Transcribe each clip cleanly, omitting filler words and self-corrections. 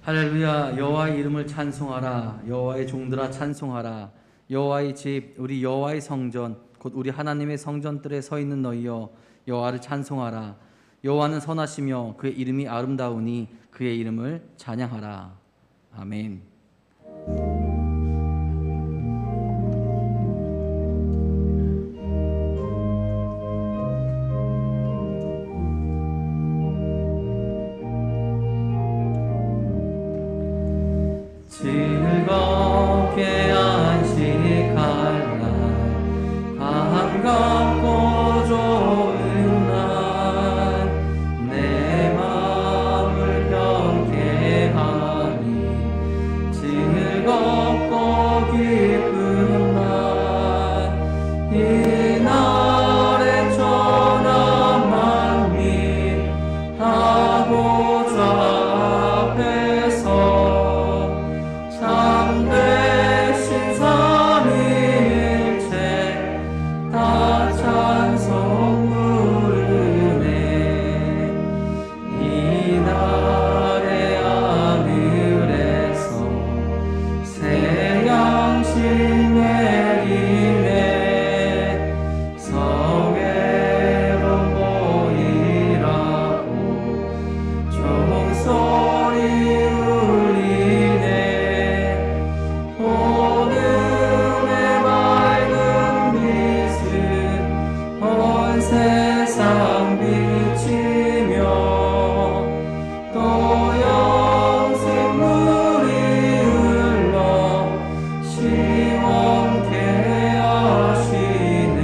할렐루야. 여호와의 이름을 찬송하라. 여호와의 종들아 찬송하라. 여호와의 집 우리 여호와의 성전 곧 우리 하나님의 성전들에 서 있는 너희여 여호와를 찬송하라. 여호와는 선하시며 그의 이름이 아름다우니 그의 이름을 찬양하라. 아멘. 즐겁게 안식할 날 반갑고 좋은 날 내 마음을 경계하니 즐겁고 기쁜 날 이날에 천한 만민 하고자 앞에서 참되신 삼위일체 다 찬송 부르네. 이날의 하늘에서 새 양식 내리네. 성회로 모이라고 종소리 울리네. 오늘의 밝은 빛은 온 세상 비치며 또 영생물이 흘러 시원케 하시네.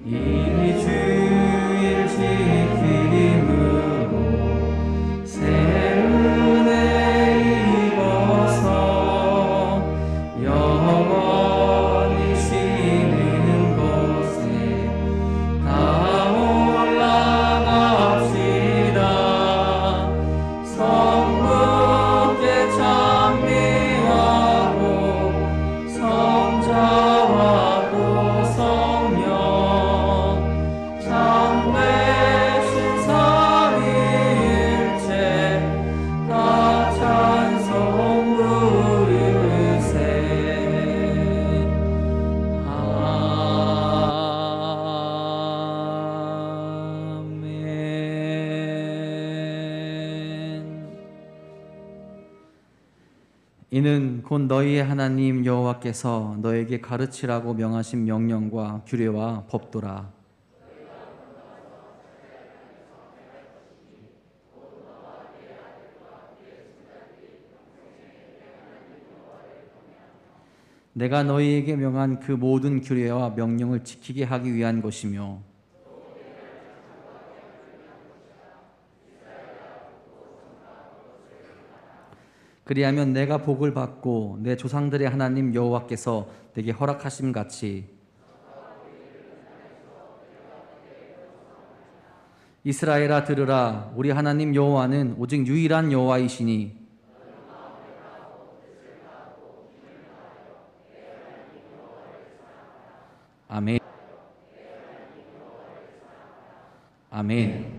이 주일 지킴으로 새 은혜 입어서 영원히 쉬는 곳에 다 올라갑시다. 성부께 찬미하고 성자와 또 성령 참되신 삼위일체 다 찬송 부르세. 아멘. 이는 곧 너희의 하나님 여호와께서 너에게 가르치라고 명하신 명령과 규례와 법도라. 내가 너희에게 명한 그 모든 규례와 명령을 지키게 하기 위한 것이며 그리하면 내가 복을 받고 내 조상들의 하나님 여호와께서 내게 허락하심 같이 이스라엘아 들으라. 우리 하나님 여호와는 오직 유일한 여호와이시니 아멘. 아멘.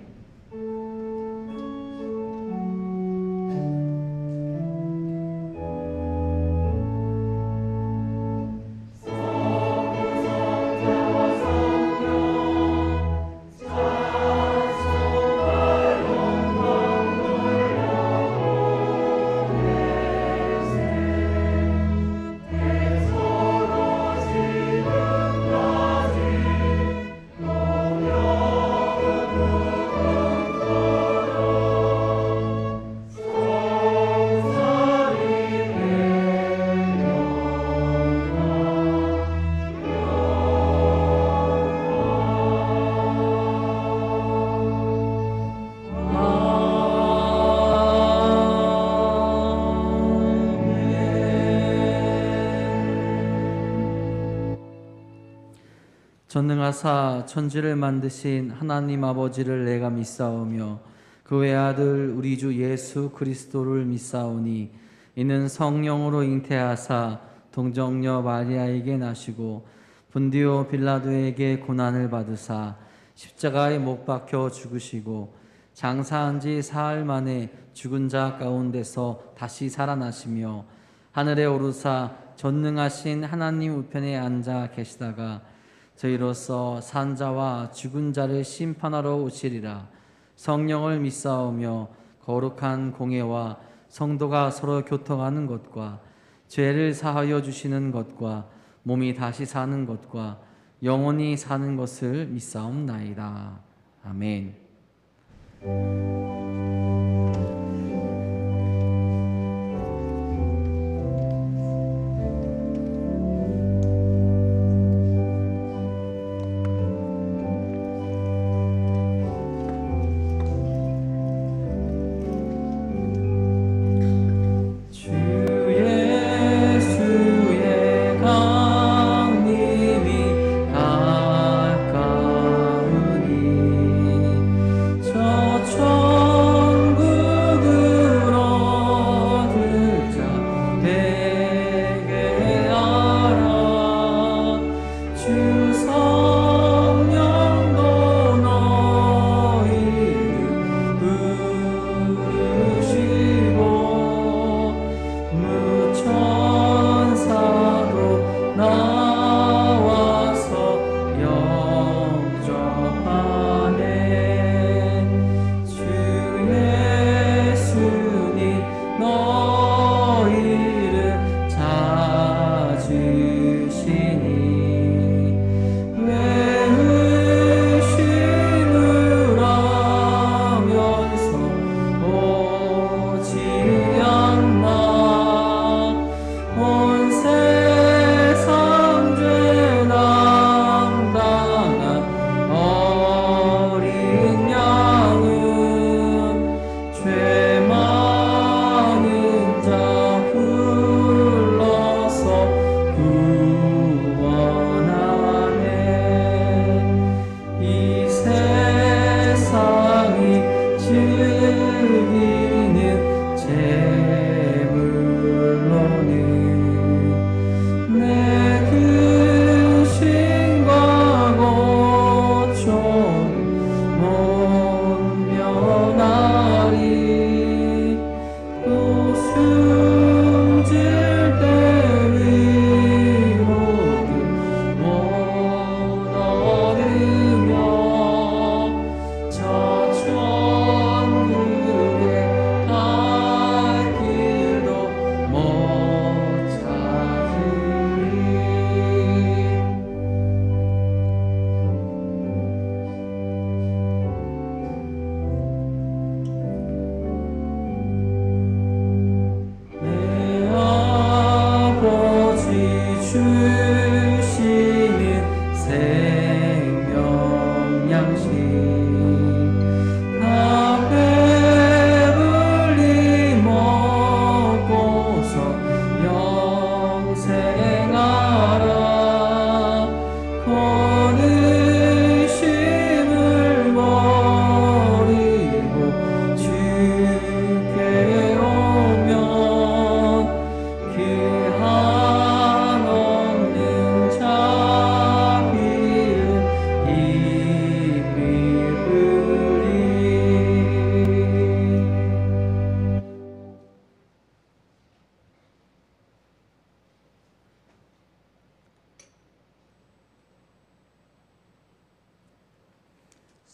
전능하사 천지를 만드신 하나님 아버지를 내가 믿사오며 그 외아들 우리 주 예수 그리스도를 믿사오니 이는 성령으로 잉태하사 동정녀 마리아에게 나시고 본디오 빌라도에게 고난을 받으사 십자가에 못 박혀 죽으시고 장사한 지 사흘 만에 죽은 자 가운데서 다시 살아나시며 하늘에 오르사 전능하신 하나님 우편에 앉아 계시다가 저희로서 산 자와 죽은 자를 심판하러 오시리라. 성령을 믿사오며 거룩한 공예와 성도가 서로 교통하는 것과 죄를 사하여 주시는 것과 몸이 다시 사는 것과 영원히 사는 것을 믿사옵나이다. 아멘.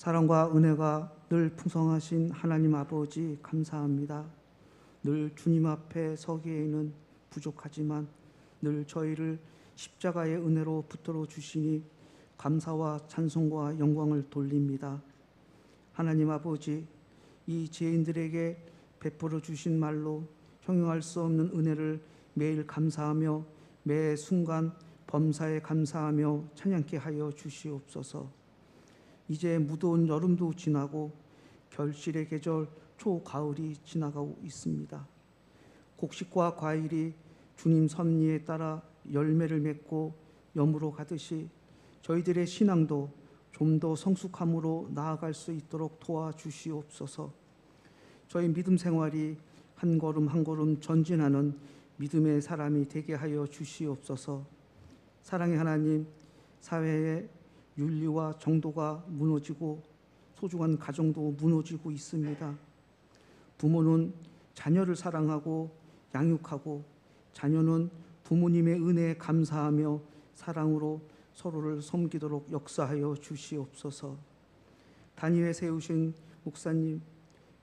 사랑과 은혜가 늘 풍성하신 하나님 아버지 감사합니다. 늘 주님 앞에 서기에는 부족하지만 늘 저희를 십자가의 은혜로 붙들어 주시니 감사와 찬송과 영광을 돌립니다. 하나님 아버지, 이 죄인들에게 베풀어 주신 말로 형용할 수 없는 은혜를 매일 감사하며 매 순간 범사에 감사하며 찬양케 하여 주시옵소서. 이제 무더운 여름도 지나고 결실의 계절 초가을이 지나가고 있습니다. 곡식과 과일이 주님 섭리에 따라 열매를 맺고 여물어 가듯이 저희들의 신앙도 좀 더 성숙함으로 나아갈 수 있도록 도와주시옵소서. 저희 믿음 생활이 한 걸음 한 걸음 전진하는 믿음의 사람이 되게 하여 주시옵소서. 사랑의 하나님, 사회의 윤리와 정도가 무너지고 소중한 가정도 무너지고 있습니다. 부모는 자녀를 사랑하고 양육하고 자녀는 부모님의 은혜에 감사하며 사랑으로 서로를 섬기도록 역사하여 주시옵소서. 단위에 세우신 목사님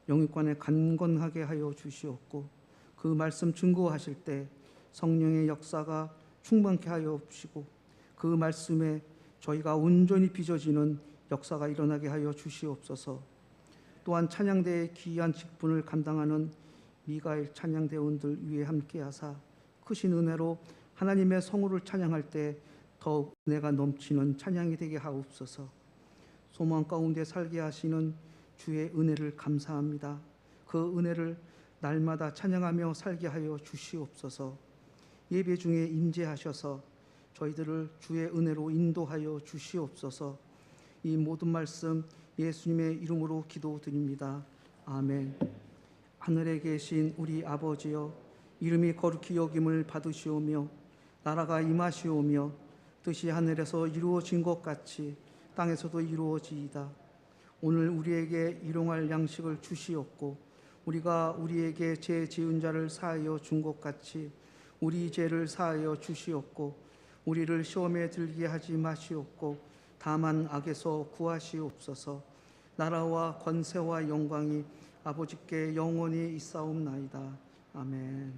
영육관에 강건하게 하여 주시옵고 그 말씀 증거하실 때 성령의 역사가 충만케 하여 주시고 그 말씀에 저희가 온전히 빚어지는 역사가 일어나게 하여 주시옵소서. 또한 찬양대의 귀한 직분을 감당하는 미가엘 찬양대원들 위에 함께하사 크신 은혜로 하나님의 성호를 찬양할 때 더욱 은혜가 넘치는 찬양이 되게 하옵소서. 소망 가운데 살게 하시는 주의 은혜를 감사합니다. 그 은혜를 날마다 찬양하며 살게 하여 주시옵소서. 예배 중에 임재하셔서 저희들을 주의 은혜로 인도하여 주시옵소서. 이 모든 말씀 예수님의 이름으로 기도드립니다. 아멘. 하늘에 계신 우리 아버지여, 이름이 거룩히 여김을 받으시오며 나라가 임하시오며 뜻이 하늘에서 이루어진 것 같이 땅에서도 이루어지이다. 오늘 우리에게 일용할 양식을 주시옵고 우리가 우리에게 죄 지은 자를 사하여 준 것 같이 우리 죄를 사하여 주시옵고 우리를 시험에 들게 하지 마시옵고 다만 악에서 구하시옵소서. 나라와 권세와 영광이 아버지께 영원히 있사옵나이다. 아멘.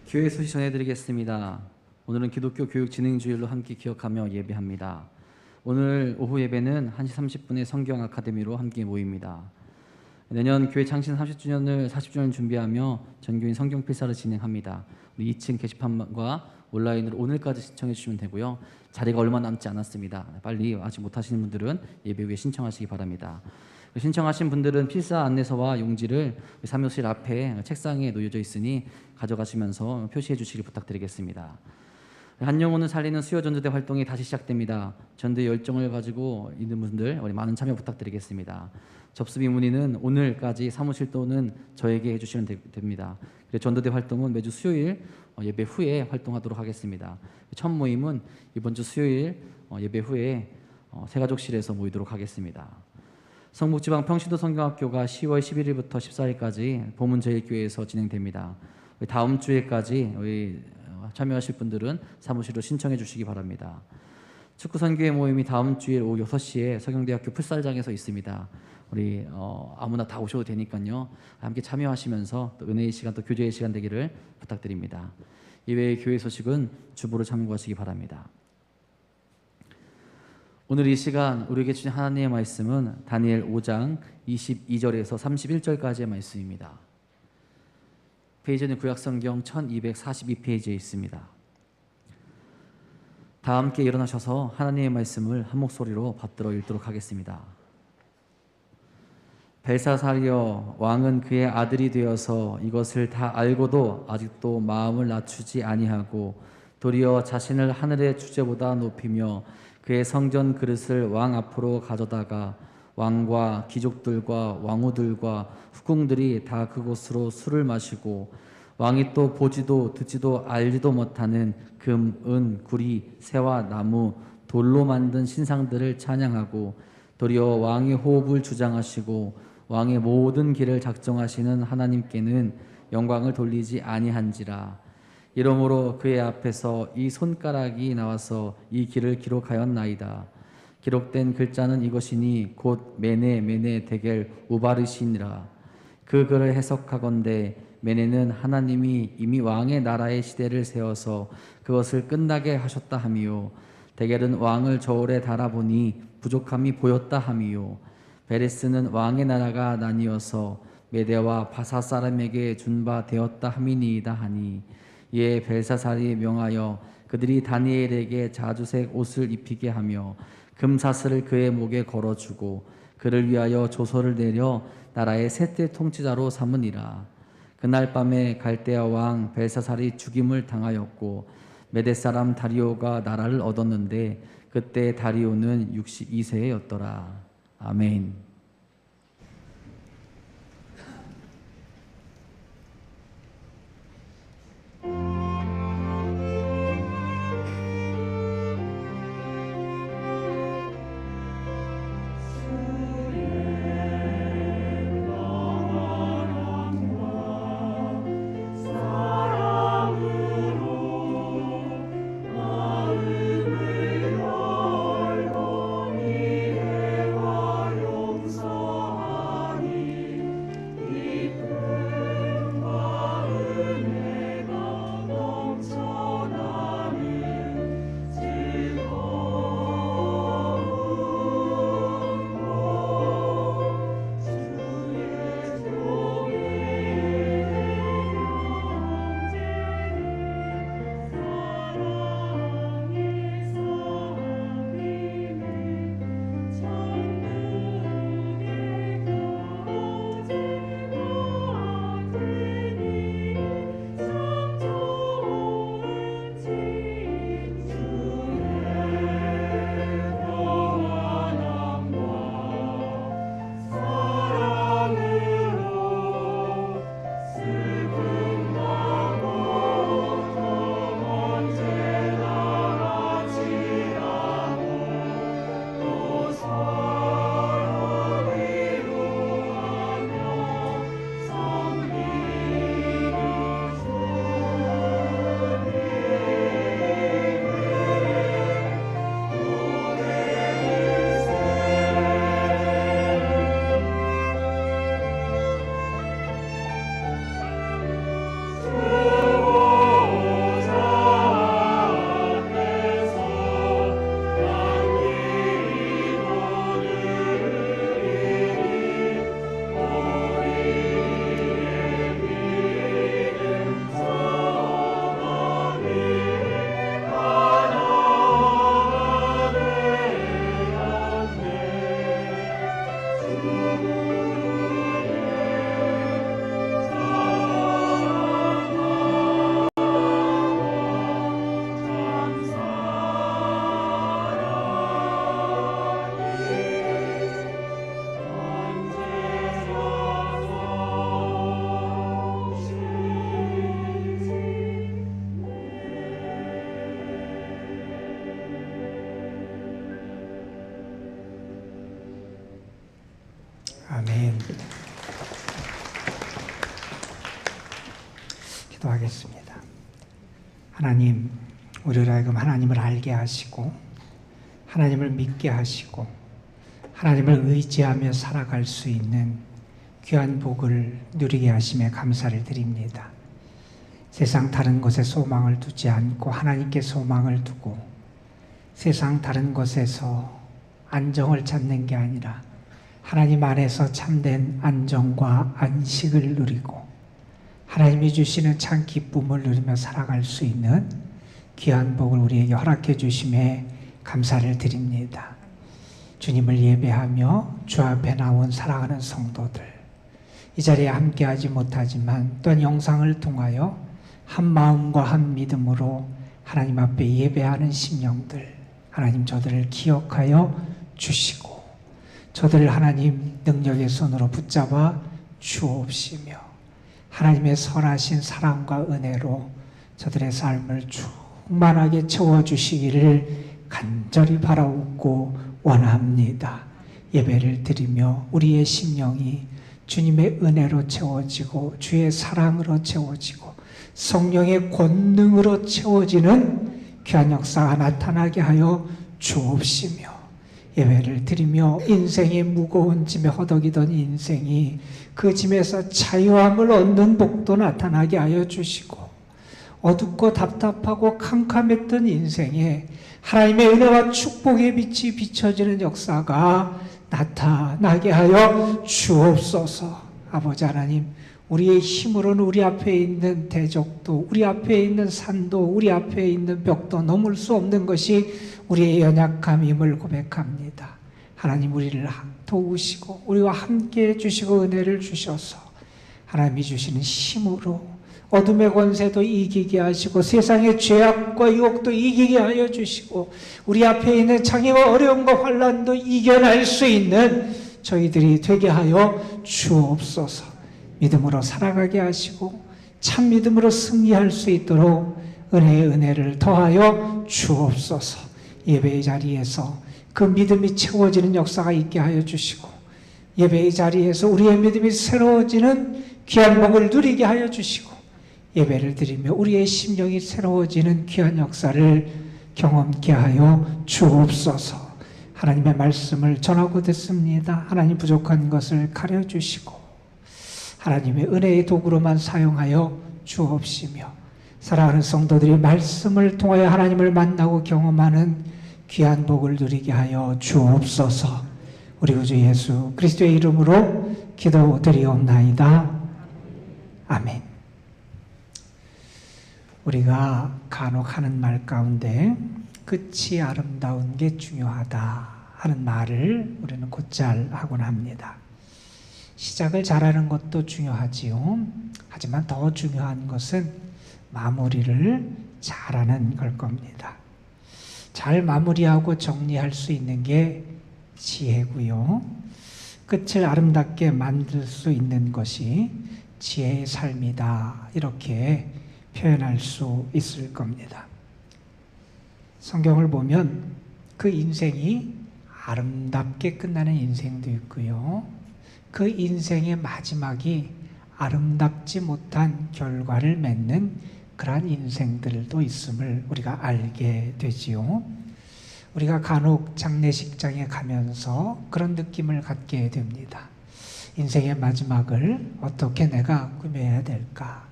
교회 소식 전해드리겠습니다. 오늘은 기독교 교육진흥주일로 함께 기억하며 예배합니다. 오늘 오후 예배는 1시 30분에 성경 아카데미로 함께 모입니다. 내년 교회 창신 40주년을 준비하며 전교인 성경 필사를 진행합니다. 우리 2층 게시판과 온라인으로 오늘까지 신청해 주시면 되고요. 자리가 얼마 남지 않았습니다. 빨리 아직 못하시는 분들은 예배 후에 신청하시기 바랍니다. 신청하신 분들은 필사 안내서와 용지를 사무실 앞에 책상에 놓여져 있으니 가져가시면서 표시해 주시길 부탁드리겠습니다. 한 영혼을 살리는 수요 전도대 활동이 다시 시작됩니다. 전도의 열정을 가지고 있는 분들 우리 많은 참여 부탁드리겠습니다. 접수비 문의는 오늘까지 사무실 또는 저에게 해주시면 됩니다. 전도대 활동은 매주 수요일 예배 후에 활동하도록 하겠습니다. 첫 모임은 이번 주 수요일 예배 후에 새가족실에서 모이도록 하겠습니다. 성북지방 평신도 성경학교가 10월 11일부터 14일까지 보문제일교회에서 진행됩니다. 다음 주에까지 참여하실 분들은 사무실로 신청해 주시기 바랍니다. 축구선교회 모임이 다음 주일 오후 6시에 서경대학교 풋살장에서 있습니다. 우리 아무나 다 오셔도 되니까요. 함께 참여하시면서 또 은혜의 시간 또 교제의 시간 되기를 부탁드립니다. 이외의 교회 소식은 주보를 참고하시기 바랍니다. 오늘 이 시간 우리에게 주신 하나님의 말씀은 다니엘 5장 22절에서 31절까지의 말씀입니다. 페이지는 구약성경 1242페이지에 있습니다. 다 함께 일어나셔서 하나님의 말씀을 한 목소리로 받들어 읽도록 하겠습니다. 벨사살이여, 왕은 그의 아들이 되어서 이것을 다 알고도 아직도 마음을 낮추지 아니하고 도리어 자신을 하늘의 주제보다 높이며 그의 성전 그릇을 왕 앞으로 가져다가 왕과 귀족들과 왕후들과 후궁들이 다 그곳으로 술을 마시고 왕이 또 보지도 듣지도 알지도 못하는 금, 은, 구리, 새와 나무, 돌로 만든 신상들을 찬양하고 도리어 왕의 호흡을 주장하시고 왕의 모든 길을 작정하시는 하나님께는 영광을 돌리지 아니한지라. 이러므로 그의 앞에서 이 손가락이 나와서 이 길을 기록하였나이다. 기록된 글자는 이것이니 곧 메네 메네 데겔 우바르시니라. 그 글을 해석하건대 메네는 하나님이 이미 왕의 나라의 시대를 세워서 그것을 끝나게 하셨다 함이요, 데겔은 왕을 저울에 달아보니 부족함이 보였다 함이요, 베레스는 왕의 나라가 나뉘어서 메대와 바사 사람에게 준 바 되었다 함이니이다 하니, 이에 벨사살이 명하여 그들이 다니엘에게 자주색 옷을 입히게 하며 금사슬을 그의 목에 걸어주고 그를 위하여 조서를 내려 나라의 셋째 통치자로 삼으니라. 그날 밤에 갈대아 왕 벨사살이 죽임을 당하였고 메대 사람 다리오가 나라를 얻었는데 그때 다리오는 62세였더라. 아멘. 아멘. 기도하겠습니다. 하나님, 우리를 하여금 하나님을 알게 하시고 하나님을 믿게 하시고 하나님을 의지하며 살아갈 수 있는 귀한 복을 누리게 하심에 감사를 드립니다. 세상 다른 것에 소망을 두지 않고 하나님께 소망을 두고 세상 다른 것에서 안정을 찾는 게 아니라 하나님 안에서 참된 안정과 안식을 누리고 하나님이 주시는 참 기쁨을 누리며 살아갈 수 있는 귀한 복을 우리에게 허락해 주심에 감사를 드립니다. 주님을 예배하며 주 앞에 나온 사랑하는 성도들, 이 자리에 함께하지 못하지만 또한 영상을 통하여 한 마음과 한 믿음으로 하나님 앞에 예배하는 심령들, 하나님 저들을 기억하여 주시고 저들을 하나님 능력의 손으로 붙잡아 주옵시며 하나님의 선하신 사랑과 은혜로 저들의 삶을 충만하게 채워주시기를 간절히 바라옵고 원합니다. 예배를 드리며 우리의 심령이 주님의 은혜로 채워지고 주의 사랑으로 채워지고 성령의 권능으로 채워지는 귀한 역사가 나타나게 하여 주옵시며 예배를 드리며 인생의 무거운 짐에 허덕이던 인생이 그 짐에서 자유함을 얻는 복도 나타나게 하여 주시고 어둡고 답답하고 캄캄했던 인생에 하나님의 은혜와 축복의 빛이 비춰지는 역사가 나타나게 하여 주옵소서. 아버지 하나님, 우리의 힘으로는 우리 앞에 있는 대적도, 우리 앞에 있는 산도, 우리 앞에 있는 벽도 넘을 수 없는 것이 우리의 연약함임을 고백합니다. 하나님 우리를 도우시고 우리와 함께 해주시고 은혜를 주셔서 하나님이 주시는 힘으로 어둠의 권세도 이기게 하시고 세상의 죄악과 유혹도 이기게 하여 주시고 우리 앞에 있는 장애와 어려움과 환난도 이겨낼 수 있는 저희들이 되게 하여 주옵소서. 믿음으로 살아가게 하시고 참 믿음으로 승리할 수 있도록 은혜의 은혜를 더하여 주옵소서. 예배의 자리에서 그 믿음이 채워지는 역사가 있게 하여 주시고 예배의 자리에서 우리의 믿음이 새로워지는 귀한 복을 누리게 하여 주시고 예배를 드리며 우리의 심령이 새로워지는 귀한 역사를 경험케 하여 주옵소서. 하나님의 말씀을 전하고 듣습니다. 하나님 부족한 것을 가려주시고 하나님의 은혜의 도구로만 사용하여 주옵시며 사랑하는 성도들이 말씀을 통하여 하나님을 만나고 경험하는 귀한 복을 누리게 하여 주옵소서. 우리 구주 예수 그리스도의 이름으로 기도드리옵나이다. 아멘. 우리가 간혹 하는 말 가운데 끝이 아름다운 게 중요하다 하는 말을 우리는 곧잘 하곤 합니다. 시작을 잘하는 것도 중요하지요. 하지만 더 중요한 것은 마무리를 잘하는 걸 겁니다. 잘 마무리하고 정리할 수 있는 게 지혜고요. 끝을 아름답게 만들 수 있는 것이 지혜의 삶이다. 이렇게 표현할 수 있을 겁니다. 성경을 보면 그 인생이 아름답게 끝나는 인생도 있고요. 그 인생의 마지막이 아름답지 못한 결과를 맺는 그러한 인생들도 있음을 우리가 알게 되지요. 우리가 간혹 장례식장에 가면서 그런 느낌을 갖게 됩니다. 인생의 마지막을 어떻게 내가 꾸며야 될까?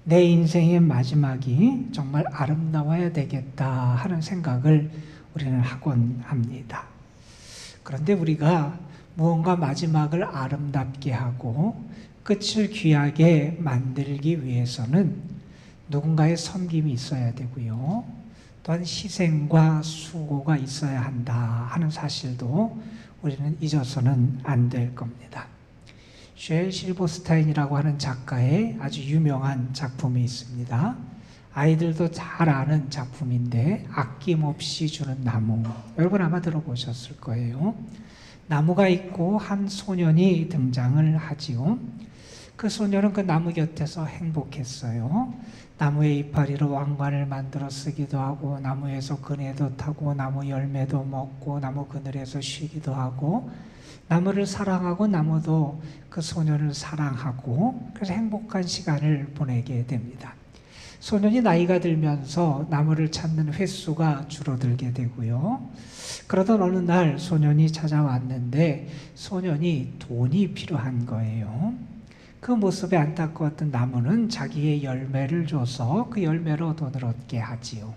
내 인생의 마지막이 정말 아름다워야 되겠다 하는 생각을 우리는 하곤 합니다. 그런데 우리가 무언가 마지막을 아름답게 하고 끝을 귀하게 만들기 위해서는 누군가의 섬김이 있어야 되고요. 또한 희생과 수고가 있어야 한다 하는 사실도 우리는 잊어서는 안 될 겁니다. 쉘 실버스타인이라고 하는 작가의 아주 유명한 작품이 있습니다. 아이들도 잘 아는 작품인데 아낌없이 주는 나무. 여러분 아마 들어보셨을 거예요. 나무가 있고 한 소년이 등장을 하지요. 그 소년은 그 나무 곁에서 행복했어요. 나무의 이파리로 왕관을 만들어 쓰기도 하고 나무에서 그네도 타고 나무 열매도 먹고 나무 그늘에서 쉬기도 하고 나무를 사랑하고 나무도 그 소년을 사랑하고 그래서 행복한 시간을 보내게 됩니다. 소년이 나이가 들면서 나무를 찾는 횟수가 줄어들게 되고요. 그러던 어느 날 소년이 찾아왔는데 소년이 돈이 필요한 거예요. 그 모습에 안타까웠던 나무는 자기의 열매를 줘서 그 열매로 돈을 얻게 하지요.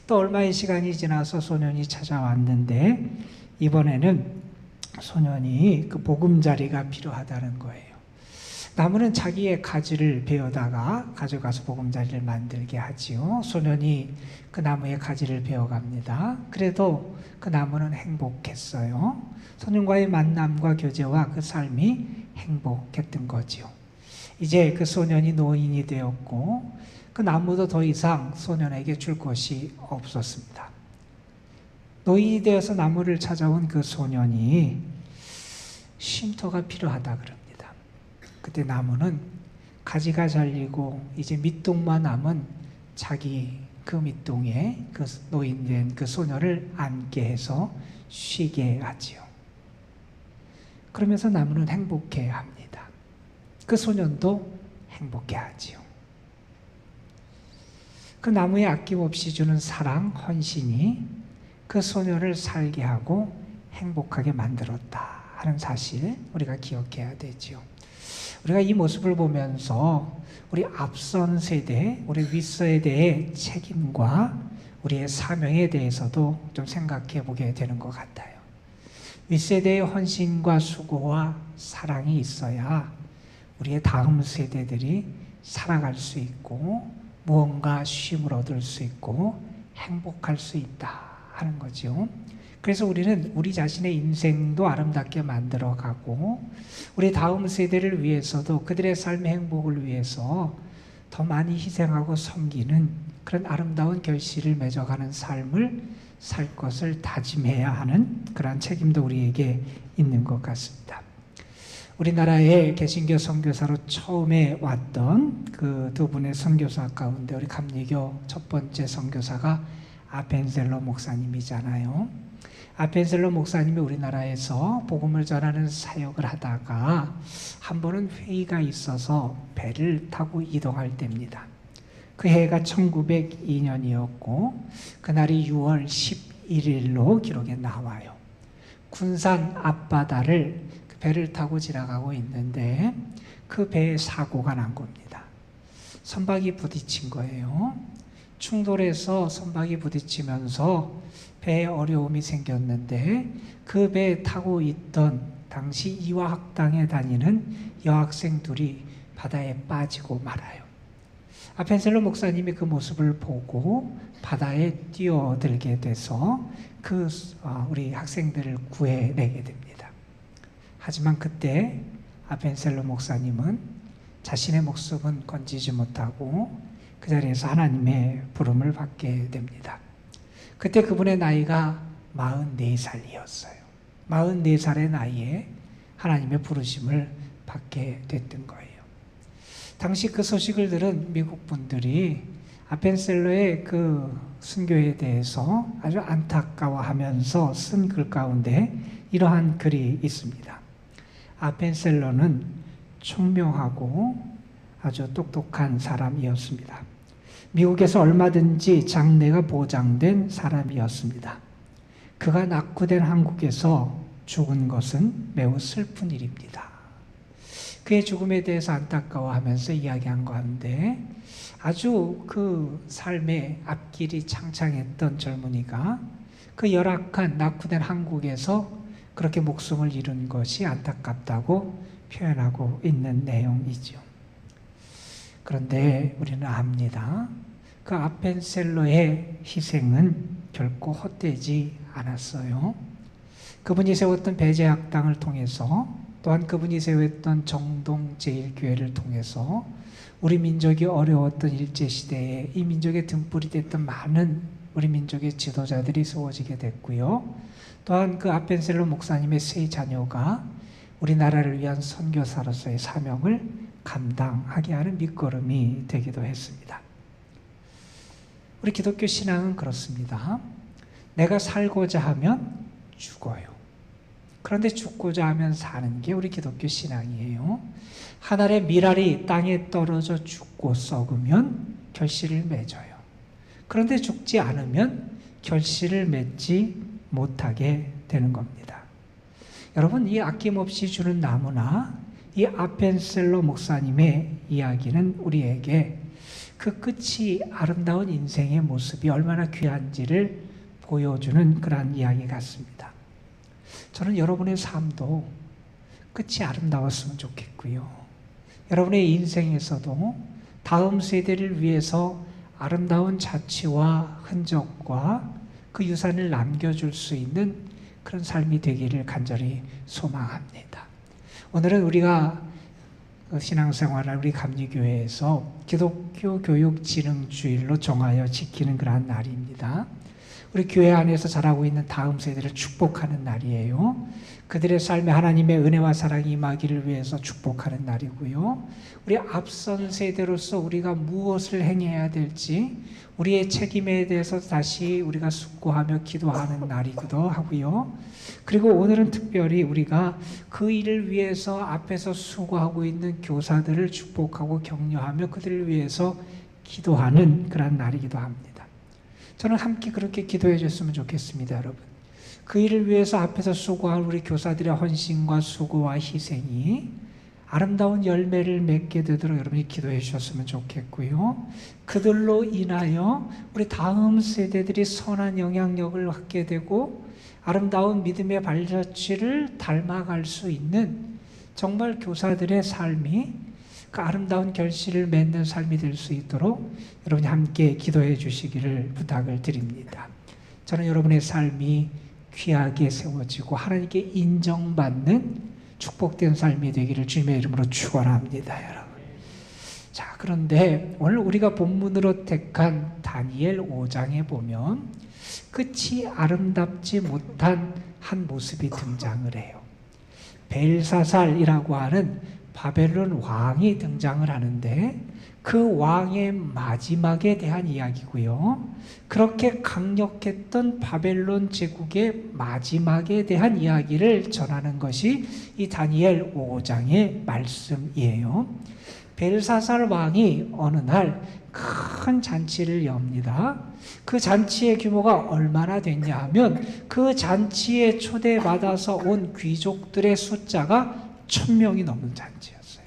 또 얼마의 시간이 지나서 소년이 찾아왔는데 이번에는 소년이 그 보금자리가 필요하다는 거예요. 나무는 자기의 가지를 베어다가 가져가서 보금자리를 만들게 하지요. 소년이 그 나무의 가지를 베어갑니다. 그래도 그 나무는 행복했어요. 소년과의 만남과 교제와 그 삶이 행복했던 거지요. 이제 그 소년이 노인이 되었고 그 나무도 더 이상 소년에게 줄 것이 없었습니다. 노인이 되어서 나무를 찾아온 그 소년이 쉼터가 필요하다 그럽니다. 그때 나무는 가지가 잘리고 이제 밑동만 남은 자기 그 밑동에 그 노인된 그 소년을 앉게 해서 쉬게 하지요. 그러면서 나무는 행복해 합니다. 그 소년도 행복해 하지요. 그 나무에 아낌없이 주는 사랑, 헌신이 그 소년을 살게 하고 행복하게 만들었다 하는 사실 우리가 기억해야 되죠. 우리가 이 모습을 보면서 우리 앞선 세대, 우리 윗세대의 책임과 우리의 사명에 대해서도 좀 생각해 보게 되는 것 같아요. 윗세대의 헌신과 수고와 사랑이 있어야 우리의 다음 세대들이 살아갈 수 있고 무언가 쉼을 얻을 수 있고 행복할 수 있다 하는 거죠. 그래서 우리는 우리 자신의 인생도 아름답게 만들어가고 우리 다음 세대를 위해서도 그들의 삶의 행복을 위해서 더 많이 희생하고 섬기는 그런 아름다운 결실을 맺어가는 삶을 살 것을 다짐해야 하는 그러한 책임도 우리에게 있는 것 같습니다. 우리나라의 개신교 선교사로 처음에 왔던 그 두 분의 선교사 가운데 우리 감리교 첫 번째 선교사가 아펜셀러 목사님이잖아요. 아펜셀러 목사님이 우리나라에서 복음을 전하는 사역을 하다가 한 번은 회의가 있어서 배를 타고 이동할 때입니다. 그 해가 1902년이었고 그날이 6월 11일로 기록에 나와요. 군산 앞바다를 배를 타고 지나가고 있는데 그 배에 사고가 난 겁니다. 선박이 부딪힌 거예요. 충돌해서 선박이 부딪히면서 배에 어려움이 생겼는데 그 배에 타고 있던 당시 이화학당에 다니는 여학생 둘이 바다에 빠지고 말아요. 아펜셀러 목사님이 그 모습을 보고 바다에 뛰어들게 돼서 우리 학생들을 구해내게 됩니다. 하지만 그때 아펜셀러 목사님은 자신의 목숨은 건지지 못하고 그 자리에서 하나님의 부름을 받게 됩니다. 그때 그분의 나이가 44살이었어요. 44살의 나이에 하나님의 부르심을 받게 됐던 거예요. 당시 그 소식을 들은 미국 분들이 아펜셀러의 그 순교에 대해서 아주 안타까워하면서 쓴 글 가운데 이러한 글이 있습니다. 아펜셀러는 총명하고 아주 똑똑한 사람이었습니다. 미국에서 얼마든지 장래가 보장된 사람이었습니다. 그가 낙후된 한국에서 죽은 것은 매우 슬픈 일입니다. 그의 죽음에 대해서 안타까워하면서 이야기한 가운데 아주 그 삶의 앞길이 창창했던 젊은이가 그 열악한 낙후된 한국에서 그렇게 목숨을 잃은 것이 안타깝다고 표현하고 있는 내용이죠. 그런데 우리는 압니다. 그 아펜셀러의 희생은 결코 헛되지 않았어요. 그분이 세웠던 배제학당을 통해서 또한 그분이 세웠던 정동제일교회를 통해서 우리 민족이 어려웠던 일제시대에 이 민족의 등불이 됐던 많은 우리 민족의 지도자들이 세워지게 됐고요. 또한 그 아펜셀러 목사님의 세 자녀가 우리나라를 위한 선교사로서의 사명을 감당하게 하는 밑거름이 되기도 했습니다. 우리 기독교 신앙은 그렇습니다. 내가 살고자 하면 죽어요. 그런데 죽고자 하면 사는 게 우리 기독교 신앙이에요. 한 알의 밀알이 땅에 떨어져 죽고 썩으면 결실을 맺어요. 그런데 죽지 않으면 결실을 맺지 못하게 되는 겁니다. 여러분, 이 아낌없이 주는 나무나 이 아펜셀러 목사님의 이야기는 우리에게 그 끝이 아름다운 인생의 모습이 얼마나 귀한지를 보여주는 그러한 이야기 같습니다. 저는 여러분의 삶도 끝이 아름다웠으면 좋겠고요. 여러분의 인생에서도 다음 세대를 위해서 아름다운 자취와 흔적과 그 유산을 남겨줄 수 있는 그런 삶이 되기를 간절히 소망합니다. 오늘은 우리가 신앙생활을 우리 감리교회에서 기독교 교육진흥주일로 정하여 지키는 그러한 날입니다. 우리 교회 안에서 자라고 있는 다음 세대를 축복하는 날이에요. 그들의 삶에 하나님의 은혜와 사랑이 임하기를 위해서 축복하는 날이고요. 우리 앞선 세대로서 우리가 무엇을 행해야 될지 우리의 책임에 대해서 다시 우리가 숙고하며 기도하는 날이기도 하고요. 그리고 오늘은 특별히 우리가 그 일을 위해서 앞에서 수고하고 있는 교사들을 축복하고 격려하며 그들을 위해서 기도하는 그런 날이기도 합니다. 저는 함께 그렇게 기도해 줬으면 좋겠습니다, 여러분. 그 일을 위해서 앞에서 수고할 우리 교사들의 헌신과 수고와 희생이 아름다운 열매를 맺게 되도록 여러분이 기도해 주셨으면 좋겠고요. 그들로 인하여 우리 다음 세대들이 선한 영향력을 갖게 되고 아름다운 믿음의 발자취를 닮아갈 수 있는 정말 교사들의 삶이 그 아름다운 결실을 맺는 삶이 될 수 있도록 여러분이 함께 기도해 주시기를 부탁을 드립니다. 저는 여러분의 삶이 귀하게 세워지고 하나님께 인정받는 축복된 삶이 되기를 주님의 이름으로 축원합니다, 여러분. 자, 그런데 오늘 우리가 본문으로 택한 다니엘 5장에 보면 끝이 아름답지 못한 한 모습이 등장을 해요. 벨사살이라고 하는 바벨론 왕이 등장을 하는데 그 왕의 마지막에 대한 이야기고요. 그렇게 강력했던 바벨론 제국의 마지막에 대한 이야기를 전하는 것이 이 다니엘 5장의 말씀이에요. 벨사살 왕이 어느 날 큰 잔치를 엽니다. 그 잔치의 규모가 얼마나 됐냐 하면 그 잔치에 초대받아서 온 귀족들의 숫자가 1000명이 넘는 잔치였어요.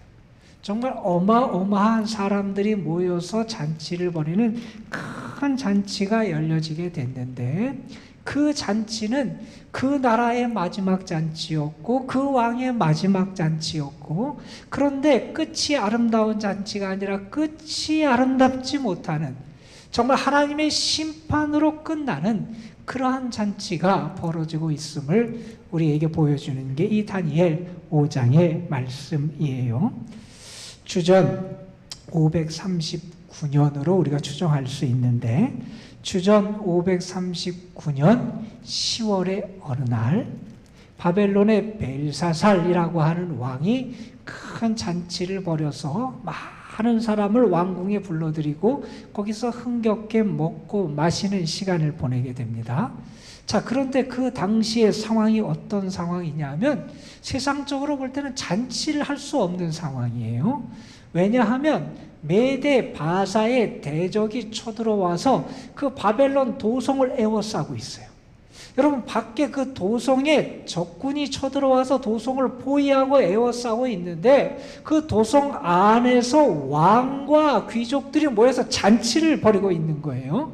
정말 어마어마한 사람들이 모여서 잔치를 벌이는 큰 잔치가 열려지게 됐는데 그 잔치는 그 나라의 마지막 잔치였고 그 왕의 마지막 잔치였고 그런데 끝이 아름다운 잔치가 아니라 끝이 아름답지 못하는 정말 하나님의 심판으로 끝나는 그러한 잔치가 벌어지고 있음을 우리에게 보여주는 게 이 다니엘 5장의 말씀이에요. 주전 539년으로 우리가 추정할 수 있는데 주전 539년 10월의 어느 날 바벨론의 벨사살이라고 하는 왕이 큰 잔치를 벌여서 많은 사람을 왕궁에 불러들이고 거기서 흥겹게 먹고 마시는 시간을 보내게 됩니다. 자, 그런데 그 당시의 상황이 어떤 상황이냐면 세상적으로 볼 때는 잔치를 할 수 없는 상황이에요. 왜냐하면 메대 바사의 대적이 쳐들어와서 그 바벨론 도성을 에워싸고 있어요. 여러분, 밖에 그 도성에 적군이 쳐들어와서 도성을 포위하고 에워싸고 있는데 그 도성 안에서 왕과 귀족들이 모여서 잔치를 벌이고 있는 거예요.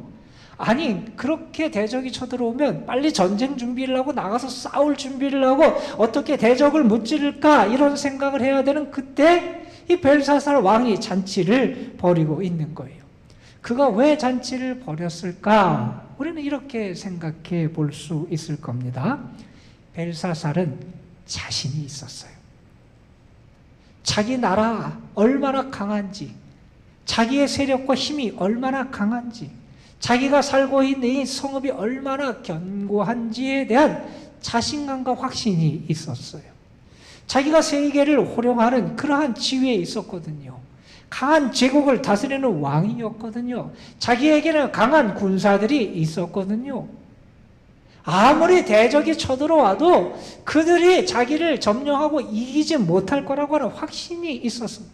아니, 그렇게 대적이 쳐들어오면 빨리 전쟁 준비를 하고 나가서 싸울 준비를 하고 어떻게 대적을 무찌를까 이런 생각을 해야 되는 그때 이 벨사살 왕이 잔치를 벌이고 있는 거예요. 그가 왜 잔치를 벌였을까? 우리는 이렇게 생각해 볼 수 있을 겁니다. 벨사살은 자신이 있었어요. 자기 나라 얼마나 강한지, 자기의 세력과 힘이 얼마나 강한지, 자기가 살고 있는 이 성읍이 얼마나 견고한지에 대한 자신감과 확신이 있었어요. 자기가 세계를 호령하는 그러한 지위에 있었거든요. 강한 제국을 다스리는 왕이었거든요. 자기에게는 강한 군사들이 있었거든요. 아무리 대적이 쳐들어와도 그들이 자기를 점령하고 이기지 못할 거라고 하는 확신이 있었습니다.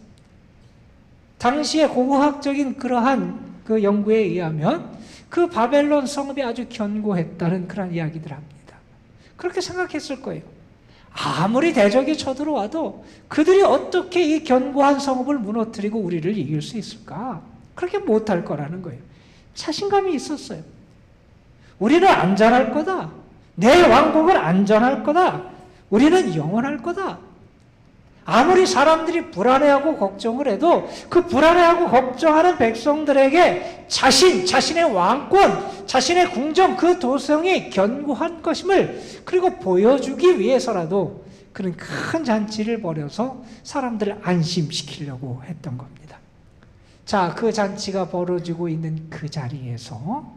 당시의 고고학적인 그러한 그 연구에 의하면 그 바벨론 성읍이 아주 견고했다는 그런 이야기들 합니다. 그렇게 생각했을 거예요. 아무리 대적이 쳐들어와도 그들이 어떻게 이 견고한 성읍을 무너뜨리고 우리를 이길 수 있을까? 그렇게 못할 거라는 거예요. 자신감이 있었어요. 우리는 안전할 거다. 내 왕국은 안전할 거다. 우리는 영원할 거다. 아무리 사람들이 불안해하고 걱정을 해도 그 불안해하고 걱정하는 백성들에게 자신의 왕권, 자신의 궁정, 그 도성이 견고한 것임을 그리고 보여주기 위해서라도 그런 큰 잔치를 벌여서 사람들을 안심시키려고 했던 겁니다. 자, 그 잔치가 벌어지고 있는 그 자리에서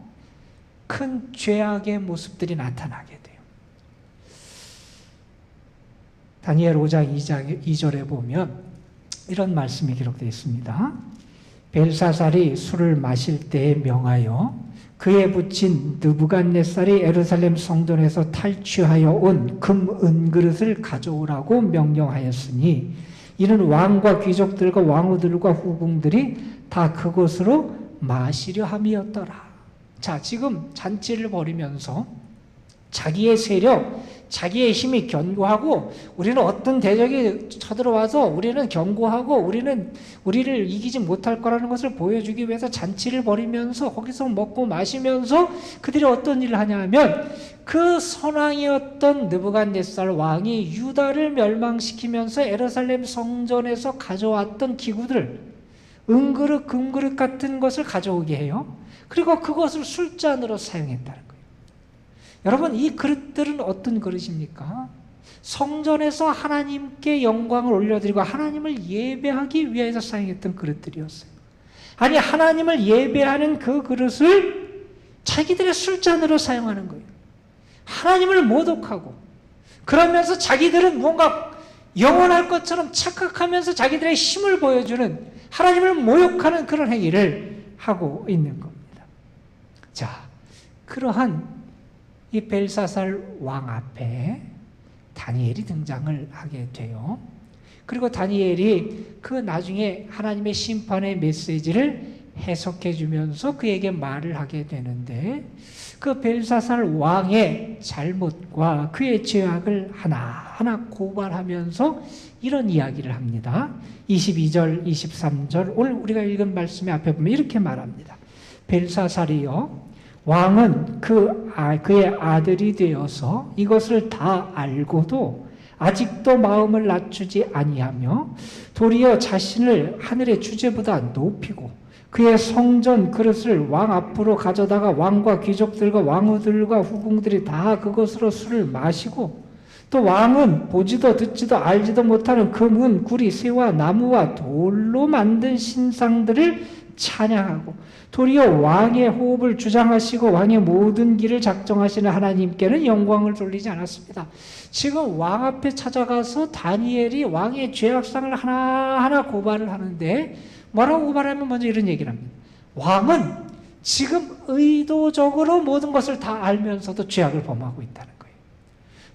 큰 죄악의 모습들이 나타나게 돼요. 다니엘 5장 2절에 보면 이런 말씀이 기록되어 있습니다. 벨사살이 술을 마실 때에 명하여 그에 붙인 느부갓네살이 예루살렘 성전에서 탈취하여 온 금 은그릇을 가져오라고 명령하였으니 이는 왕과 귀족들과 왕후들과 후궁들이 다 그곳으로 마시려 함이었더라. 자, 지금 잔치를 벌이면서 자기의 세력, 자기의 힘이 견고하고 우리는 어떤 대적이 쳐들어와서 우리는 견고하고 우리를 이기지 못할 거라는 것을 보여주기 위해서 잔치를 벌이면서 거기서 먹고 마시면서 그들이 어떤 일을 하냐 하면 그 선왕이었던 느부갓네살 왕이 유다를 멸망시키면서 예루살렘 성전에서 가져왔던 기구들, 은그릇, 금그릇 같은 것을 가져오게 해요. 그리고 그것을 술잔으로 사용했다는 거예요. 여러분, 이 그릇들은 어떤 그릇입니까? 성전에서 하나님께 영광을 올려드리고 하나님을 예배하기 위해서 사용했던 그릇들이었어요. 아니, 하나님을 예배하는 그 그릇을 자기들의 술잔으로 사용하는 거예요. 하나님을 모독하고 그러면서 자기들은 뭔가 영원할 것처럼 착각하면서 자기들의 힘을 보여주는, 하나님을 모욕하는 그런 행위를 하고 있는 겁니다. 자, 그러한 이 벨사살 왕 앞에 다니엘이 등장을 하게 돼요. 그리고 다니엘이 그 나중에 하나님의 심판의 메시지를 해석해 주면서 그에게 말을 하게 되는데, 그 벨사살 왕의 잘못과 그의 죄악을 하나하나 고발하면서 이런 이야기를 합니다. 22절, 23절 오늘 우리가 읽은 말씀의 앞에 보면 이렇게 말합니다. 벨사살이요, 왕은 그의 아들이 되어서 이것을 다 알고도 아직도 마음을 낮추지 아니하며 도리어 자신을 하늘의 주제보다 높이고 그의 성전 그릇을 왕 앞으로 가져다가 왕과 귀족들과 왕후들과 후궁들이 다 그것으로 술을 마시고, 또 왕은 보지도 듣지도 알지도 못하는 금은 구리 새와 나무와 돌로 만든 신상들을 찬양하고 도리어 왕의 호흡을 주장하시고 왕의 모든 길을 작정하시는 하나님께는 영광을 돌리지 않았습니다. 지금 왕 앞에 찾아가서 다니엘이 왕의 죄악상을 하나하나 고발을 하는데, 뭐라고 고발하면 먼저 이런 얘기를 합니다. 왕은 지금 의도적으로 모든 것을 다 알면서도 죄악을 범하고 있다는 거예요.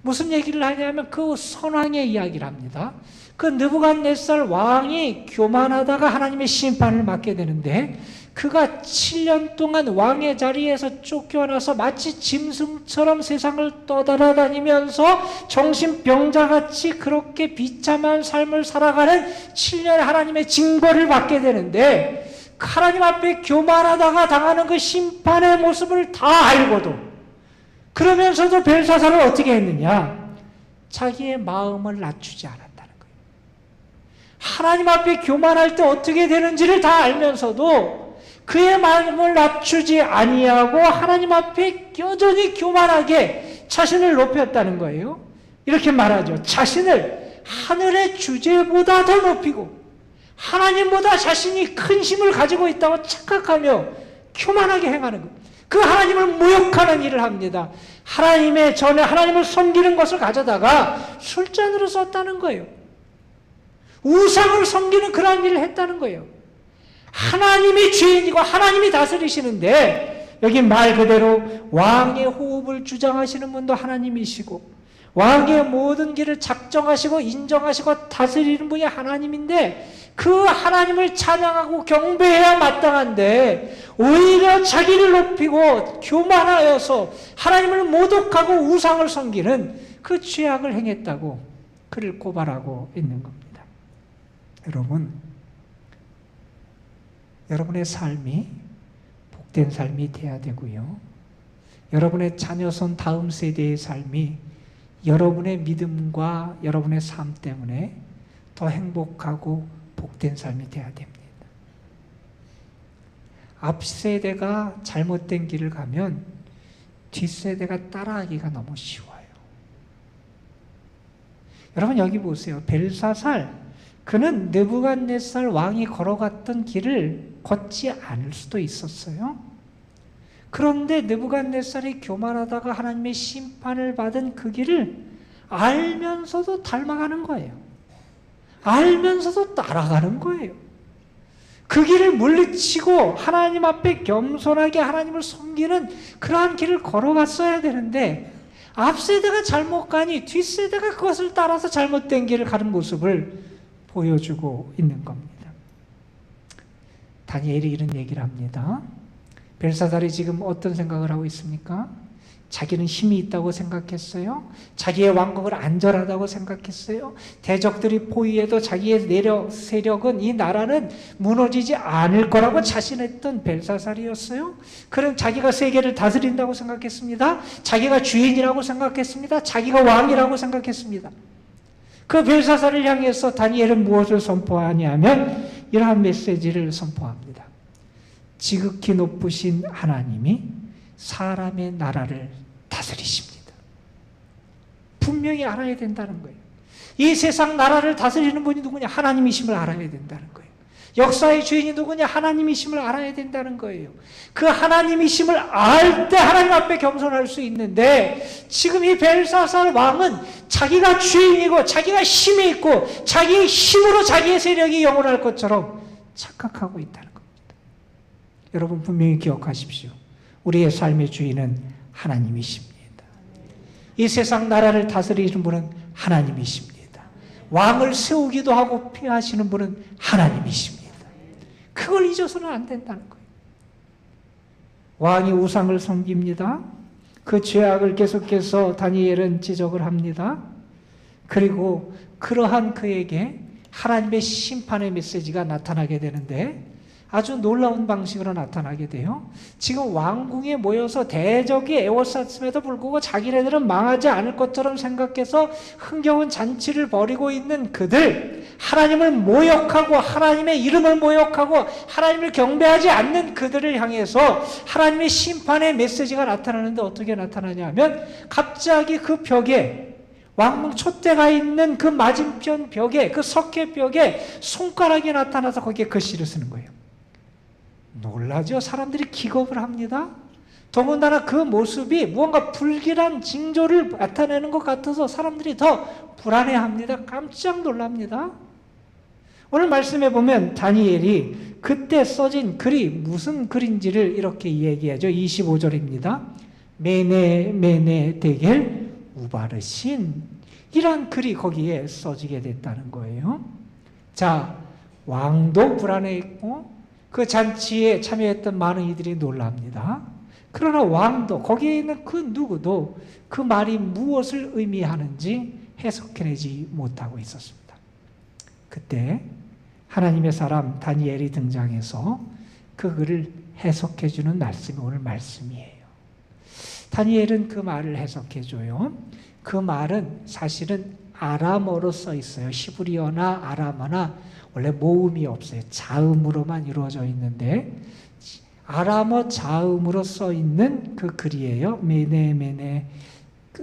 무슨 얘기를 하냐면 그 선왕의 이야기를 합니다. 그 느부갓네살 왕이 교만하다가 하나님의 심판을 받게 되는데, 그가 7년 동안 왕의 자리에서 쫓겨나서 마치 짐승처럼 세상을 떠돌아다니면서 정신병자같이 그렇게 비참한 삶을 살아가는 7년의 하나님의 징벌을 받게 되는데, 하나님 앞에 교만하다가 당하는 그 심판의 모습을 다 알고도, 그러면서도 벨사살을 어떻게 했느냐? 자기의 마음을 낮추지 않았다는 거예요. 하나님 앞에 교만할 때 어떻게 되는지를 다 알면서도 그의 마음을 낮추지 아니하고 하나님 앞에 여전히 교만하게 자신을 높였다는 거예요. 이렇게 말하죠. 자신을 하늘의 주제보다 더 높이고 하나님보다 자신이 큰 힘을 가지고 있다고 착각하며 교만하게 행하는 거예요. 그 하나님을 모욕하는 일을 합니다. 하나님의 전에 하나님을 섬기는 것을 가져다가 술잔으로 썼다는 거예요. 우상을 섬기는 그러한 일을 했다는 거예요. 하나님이 주인이고 하나님이 다스리시는데, 여기 말 그대로 왕의 호흡을 주장하시는 분도 하나님이시고 왕의 모든 길을 작정하시고 인정하시고 다스리는 분이 하나님인데, 그 하나님을 찬양하고 경배해야 마땅한데 오히려 자기를 높이고 교만하여서 하나님을 모독하고 우상을 섬기는 그 죄악을 행했다고 그를 고발하고 있는 겁니다. 여러분의 삶이 복된 삶이 돼야 되고요. 여러분의 자녀손 다음 세대의 삶이 여러분의 믿음과 여러분의 삶 때문에 더 행복하고 복된 삶이 돼야 됩니다. 앞 세대가 잘못된 길을 가면 뒷세대가 따라하기가 너무 쉬워요. 여러분 여기 보세요. 벨사살, 그는 느부갓네살 왕이 걸어갔던 길을 걷지 않을 수도 있었어요. 그런데 느부갓네살이 교만하다가 하나님의 심판을 받은 그 길을 알면서도 닮아가는 거예요. 알면서도 따라가는 거예요. 그 길을 물리치고 하나님 앞에 겸손하게 하나님을 섬기는 그러한 길을 걸어갔어야 되는데, 앞세대가 잘못 가니 뒷세대가 그것을 따라서 잘못된 길을 가는 모습을 보여주고 있는 겁니다. 다니엘이 이런 얘기를 합니다. 벨사살이 지금 어떤 생각을 하고 있습니까? 자기는 힘이 있다고 생각했어요. 자기의 왕국을 안전하다고 생각했어요. 대적들이 포위해도 자기의 세력은, 이 나라는 무너지지 않을 거라고 자신했던 벨사살이었어요. 그럼 자기가 세계를 다스린다고 생각했습니다. 자기가 주인이라고 생각했습니다. 자기가 왕이라고 생각했습니다. 그 벨사살을 향해서 다니엘은 무엇을 선포하냐면 이러한 메시지를 선포합니다. 지극히 높으신 하나님이 사람의 나라를 다스리십니다. 분명히 알아야 된다는 거예요. 이 세상 나라를 다스리는 분이 누구냐? 하나님이심을 알아야 된다는 거예요. 역사의 주인이 누구냐? 하나님이심을 알아야 된다는 거예요. 그 하나님이심을 알 때 하나님 앞에 겸손할 수 있는데, 지금 이 벨사살 왕은 자기가 주인이고 자기가 힘이 있고 자기의 힘으로 자기의 세력이 영원할 것처럼 착각하고 있다는 겁니다. 여러분 분명히 기억하십시오. 우리의 삶의 주인은 하나님이십니다. 이 세상 나라를 다스리는 분은 하나님이십니다. 왕을 세우기도 하고 폐하시는 분은 하나님이십니다. 그걸 잊어서는 안 된다는 거예요. 왕이 우상을 섬깁니다. 그 죄악을 계속해서 다니엘은 지적을 합니다. 그리고 그러한 그에게 하나님의 심판의 메시지가 나타나게 되는데, 아주 놀라운 방식으로 나타나게 돼요. 지금 왕궁에 모여서 대적이 에워쌌음에도 불구하고 자기네들은 망하지 않을 것처럼 생각해서 흥겨운 잔치를 벌이고 있는 그들, 하나님을 모욕하고 하나님의 이름을 모욕하고 하나님을 경배하지 않는 그들을 향해서 하나님의 심판의 메시지가 나타나는데, 어떻게 나타나냐면 갑자기 그 벽에, 왕궁 촛대가 있는 그 맞은편 벽에, 그 석회벽에 손가락이 나타나서 거기에 글씨를 쓰는 거예요. 놀라죠? 사람들이 기겁을 합니다. 더군다나 그 모습이 무언가 불길한 징조를 나타내는 것 같아서 사람들이 더 불안해합니다. 깜짝 놀랍니다. 오늘 말씀에 보면 다니엘이 그때 써진 글이 무슨 글인지를 이렇게 얘기하죠. 25절입니다. 메네 데겔 우바르신, 이런 글이 거기에 써지게 됐다는 거예요. 자, 왕도 불안해했고 그 잔치에 참여했던 많은 이들이 놀랍니다. 그러나 왕도, 거기에 있는 그 누구도 그 말이 무엇을 의미하는지 해석해내지 못하고 있었습니다. 그때 하나님의 사람 다니엘이 등장해서 그 글을 해석해주는 말씀이 오늘 말씀이에요. 다니엘은 그 말을 해석해줘요. 그 말은 사실은 아람어로 써 있어요. 히브리어나 아람어나 원래 모음이 없어요. 자음으로만 이루어져 있는데 아람어 자음으로 써 있는 그 글이에요. 메네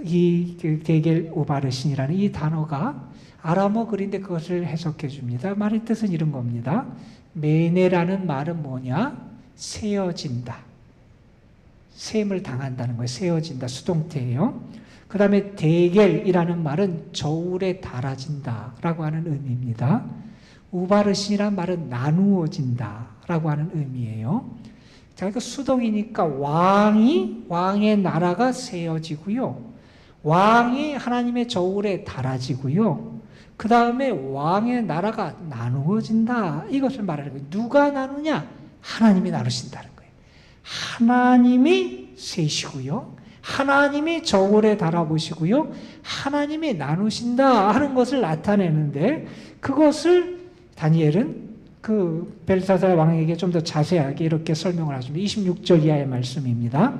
이 데겔 우바르신이라는 이 단어가 아람어 글인데 그것을 해석해 줍니다. 말의 뜻은 이런 겁니다. 메네라는 말은 뭐냐? 세어진다. 세임을 당한다는 거예요. 세어진다. 수동태예요. 그 다음에 데겔이라는 말은 저울에 달아진다라고 하는 의미입니다. 우바르신이란 말은 나누어진다라고 하는 의미예요. 자, 그 수동이니까 왕의 나라가 세어지고요. 왕이 하나님의 저울에 달아지고요. 그 다음에 왕의 나라가 나누어진다. 이것을 말하는 거예요. 누가 나누냐? 하나님이 나누신다는 거예요. 하나님이 세시고요. 하나님이 저울에 달아보시고요. 하나님이 나누신다 하는 것을 나타내는데, 그것을 다니엘은 그 벨사살 왕에게 좀 더 자세하게 이렇게 설명을 하십니다. 26절 이하의 말씀입니다.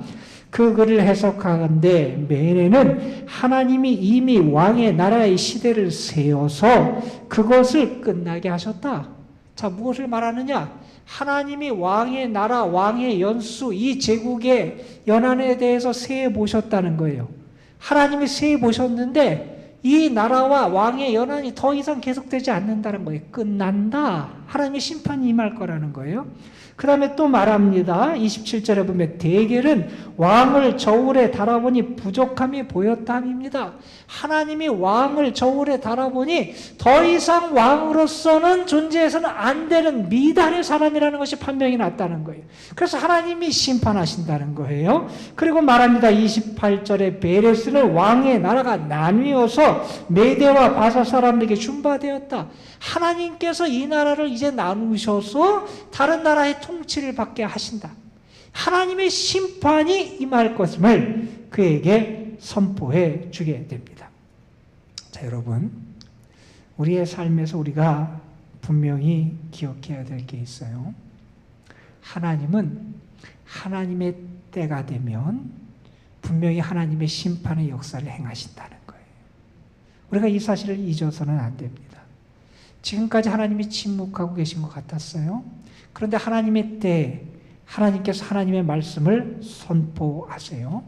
그 글을 해석하건대 메네는 하나님이 이미 왕의 나라의 시대를 세워서 그것을 끝나게 하셨다. 자, 무엇을 말하느냐? 하나님이 왕의 나라, 왕의 연수, 이 제국의 연한에 대해서 세해 보셨다는 거예요. 하나님이 세해 보셨는데 이 나라와 왕의 연한이 더 이상 계속되지 않는다는 거예요. 끝난다. 하나님의 심판이 임할 거라는 거예요. 그 다음에 또 말합니다. 27절에 보면 데겔은 왕을 저울에 달아보니 부족함이 보였다입니다. 하나님이 왕을 저울에 달아보니 더 이상 왕으로서는 존재해서는 안 되는 미달의 사람이라는 것이 판명이 났다는 거예요. 그래서 하나님이 심판하신다는 거예요. 그리고 말합니다. 28절에 베레스는 왕의 나라가 나뉘어서 메대와 바사 사람들에게 준바되었다. 하나님께서 이 나라를 이제 나누셔서 다른 나라의 통치를 받게 하신다. 하나님의 심판이 임할 것임을 그에게 선포해 주게 됩니다. 자, 여러분, 우리의 삶에서 우리가 분명히 기억해야 될 게 있어요. 하나님은 하나님의 때가 되면 분명히 하나님의 심판의 역사를 행하신다는 거예요. 우리가 이 사실을 잊어서는 안 됩니다. 지금까지 하나님이 침묵하고 계신 것 같았어요. 그런데 하나님의 때 하나님께서 하나님의 말씀을 선포하세요.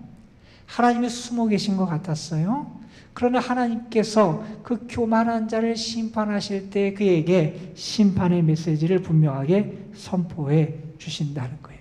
하나님이 숨어 계신 것 같았어요. 그러나 하나님께서 그 교만한 자를 심판하실 때 그에게 심판의 메시지를 분명하게 선포해 주신다는 거예요.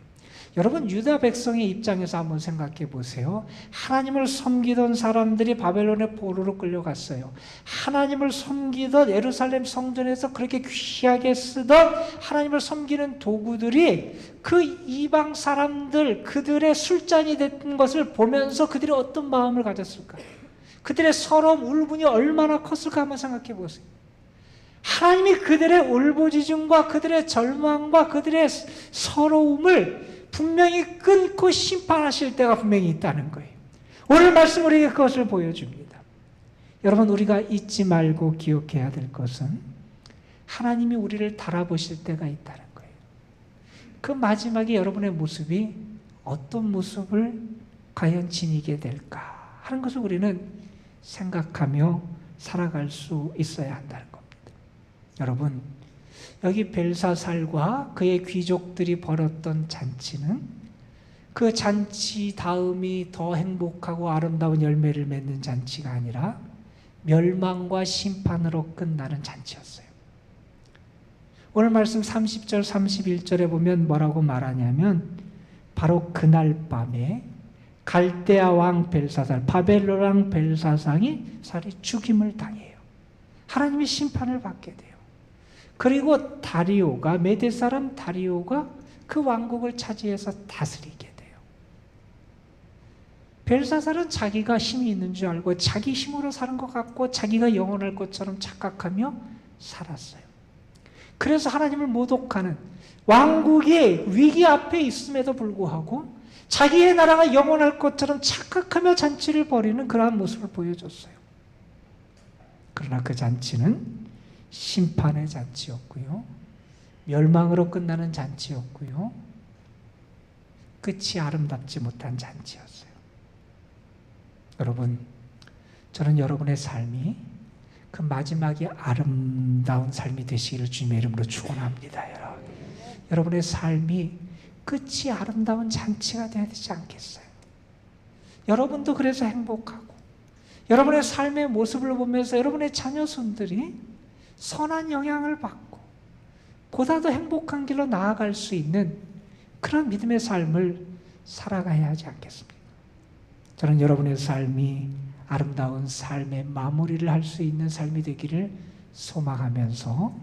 여러분, 유다 백성의 입장에서 한번 생각해 보세요. 하나님을 섬기던 사람들이 바벨론의 포로로 끌려갔어요. 하나님을 섬기던 예루살렘 성전에서 그렇게 귀하게 쓰던 하나님을 섬기는 도구들이 그 이방 사람들, 그들의 술잔이 됐던 것을 보면서 그들이 어떤 마음을 가졌을까요? 그들의 서러움, 울분이 얼마나 컸을까 한번 생각해 보세요. 하나님이 그들의 울부짖음과 그들의 절망과 그들의 서러움을 분명히 끊고 심판하실 때가 분명히 있다는 거예요. 오늘 말씀 우리에게 그것을 보여줍니다. 여러분, 우리가 잊지 말고 기억해야 될 것은 하나님이 우리를 달아보실 때가 있다는 거예요. 그 마지막에 여러분의 모습이 어떤 모습을 과연 지니게 될까 하는 것을 우리는 생각하며 살아갈 수 있어야 한다는 겁니다. 여러분, 여기 벨사살과 그의 귀족들이 벌였던 잔치는 그 잔치 다음이 더 행복하고 아름다운 열매를 맺는 잔치가 아니라 멸망과 심판으로 끝나는 잔치였어요. 오늘 말씀 30절 31절에 보면 뭐라고 말하냐면 바로 그날 밤에 갈대아 왕 벨사살, 바벨론 왕 벨사상이 죽임을 당해요. 하나님의 심판을 받게 돼요. 그리고 다리오가, 메대 사람 다리오가 그 왕국을 차지해서 다스리게 돼요. 벨사살은 자기가 힘이 있는 줄 알고 자기 힘으로 사는 것 같고 자기가 영원할 것처럼 착각하며 살았어요. 그래서 하나님을 모독하는, 왕국이 위기 앞에 있음에도 불구하고 자기의 나라가 영원할 것처럼 착각하며 잔치를 벌이는 그러한 모습을 보여줬어요. 그러나 그 잔치는 심판의 잔치였고요. 멸망으로 끝나는 잔치였고요. 끝이 아름답지 못한 잔치였어요. 여러분, 저는 여러분의 삶이 그 마지막에 아름다운 삶이 되시기를 주님의 이름으로 축원합니다. 여러분의 삶이 끝이 아름다운 잔치가 되어야 되지 않겠어요? 여러분도 그래서 행복하고 여러분의 삶의 모습을 보면서 여러분의 자녀손들이 선한 영향을 받고 보다 더 행복한 길로 나아갈 수 있는 그런 믿음의 삶을 살아가야 하지 않겠습니까? 저는 여러분의 삶이 아름다운 삶의 마무리를 할 수 있는 삶이 되기를 소망하면서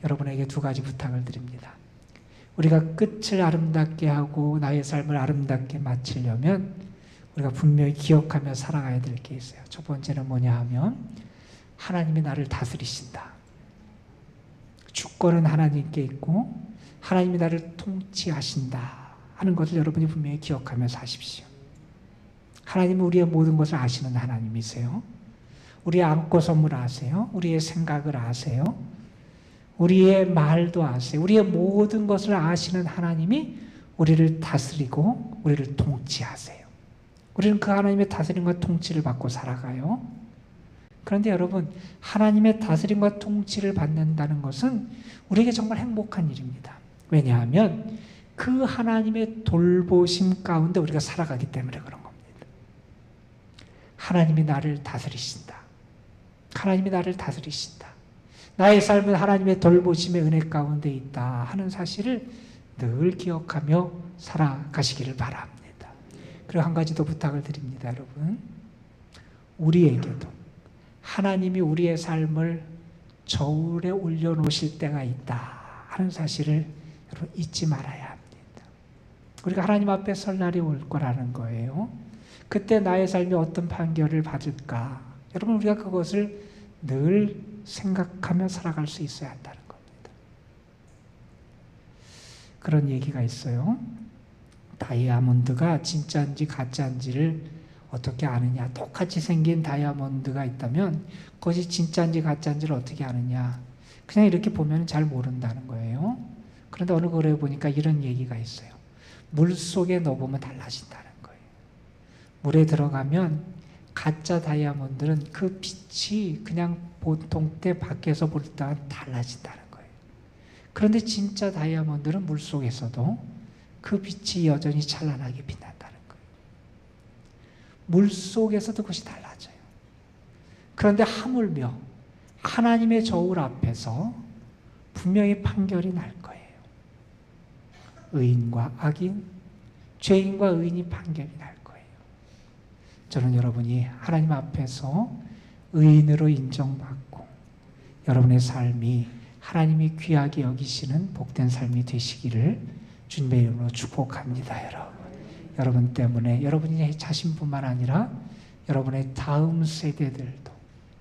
여러분에게 두 가지 부탁을 드립니다. 우리가 끝을 아름답게 하고 나의 삶을 아름답게 마치려면 우리가 분명히 기억하며 살아가야 될 게 있어요. 첫 번째는 뭐냐 하면 하나님이 나를 다스리신다. 주권은 하나님께 있고 하나님이 나를 통치하신다 하는 것을 여러분이 분명히 기억하면서 하십시오. 하나님은 우리의 모든 것을 아시는 하나님이세요. 우리의 안고 선물 아세요. 우리의 생각을 아세요. 우리의 말도 아세요. 우리의 모든 것을 아시는 하나님이 우리를 다스리고 우리를 통치하세요. 우리는 그 하나님의 다스림과 통치를 받고 살아가요. 그런데 여러분, 하나님의 다스림과 통치를 받는다는 것은 우리에게 정말 행복한 일입니다. 왜냐하면 그 하나님의 돌보심 가운데 우리가 살아가기 때문에 그런 겁니다. 하나님이 나를 다스리신다. 하나님이 나를 다스리신다. 나의 삶은 하나님의 돌보심의 은혜 가운데 있다 하는 사실을 늘 기억하며 살아가시기를 바랍니다. 그리고 한 가지 더 부탁을 드립니다, 여러분. 우리에게도 하나님이 우리의 삶을 저울에 올려놓으실 때가 있다 하는 사실을 여러분 잊지 말아야 합니다. 우리가 하나님 앞에 설 날이 올 거라는 거예요. 그때 나의 삶이 어떤 판결을 받을까? 여러분, 우리가 그것을 늘 생각하며 살아갈 수 있어야 한다는 겁니다. 그런 얘기가 있어요. 다이아몬드가 진짜인지 가짜인지를 어떻게 아느냐? 똑같이 생긴 다이아몬드가 있다면 그것이 진짜인지 가짜인지를 어떻게 아느냐? 그냥 이렇게 보면 잘 모른다는 거예요. 그런데 어느 거래에 보니까 이런 얘기가 있어요. 물 속에 넣어보면 달라진다는 거예요. 물에 들어가면 가짜 다이아몬드는 그 빛이 그냥 보통 때 밖에서 볼 때와 달라진다는 거예요. 그런데 진짜 다이아몬드는 물 속에서도 그 빛이 여전히 찬란하게 빛난다는 거예요. 물 속에서도 그것이 달라져요. 그런데 하물며 하나님의 저울 앞에서 분명히 판결이 날 거예요. 의인과 악인, 죄인과 의인이 판결이 날 거예요. 저는 여러분이 하나님 앞에서 의인으로 인정받고 여러분의 삶이 하나님이 귀하게 여기시는 복된 삶이 되시기를 주님의 이름으로 축복합니다. 여러분 때문에 여러분이 자신뿐만 아니라 여러분의 다음 세대들도